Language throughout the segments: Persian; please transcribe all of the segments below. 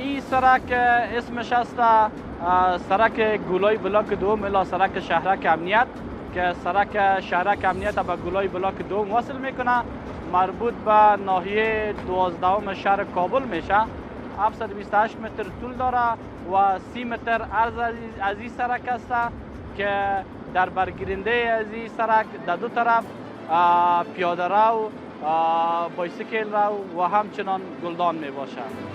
این سرک اسمش است سرک گولای بلاک دوم الی سرک شهرک امنیت که سرک شهرک امنیت به گولای بلاک دوم وصل میکنه، مربوط به ناحیه 12 شهر کابل میشه. 728 متر طول داره و 30 متر عرض از این سرک است که در برگیرنده از این سرک در دو طرف پیاده رو، بایسیکل رو و همچنان گلدان می باشد.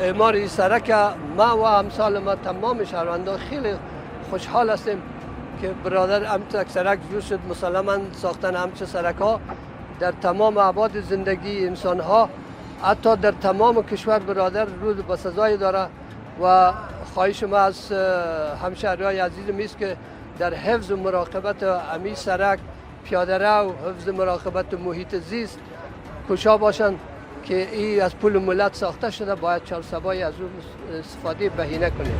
اعمار این سرک ما و امثال ما تمام شهروندان خیلی خوشحال هستیم که برادر همچه سرک جور شد. مسلما ساختن همچه سرک ها در تمام ابعاد زندگی انسان ها حتی در تمام کشور برادر روز به سزای داره و خواهش ما از همشهریای عزیزم است که در حفظ و مراقبت امی سرک، پیاده رو، حفظ مراقبت محیط زیست کوشا باشند که این از پول ملت ساخته شده، باید چهارسبایی از اون استفاده بهینه کنیم.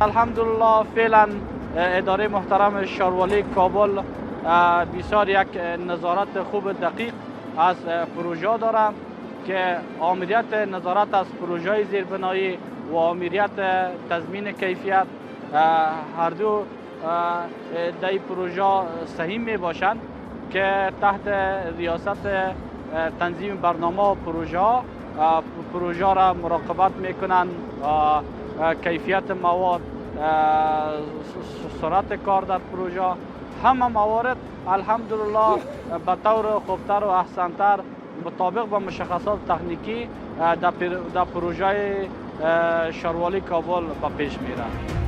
الحمدلله فعلا اداره محترم شاروالی کابل بسیار یک نظارت خوب دقیق از پروژه دارم که آمریت نظارت از پروژه زیربنایی و آمریت تضمین کیفیت هر دو در پروژه سهیم می باشند که تحت ریاست تنظیم برنامه و پروژه را مراقبت می کنند، کیفیت مواد، سرعت کار در پروژه، همه موارد الحمدلله به طور خوبتر و احسنتر مطابق با مشخصات تکنیکی در پروژه شاروالی کابل به پیش میره.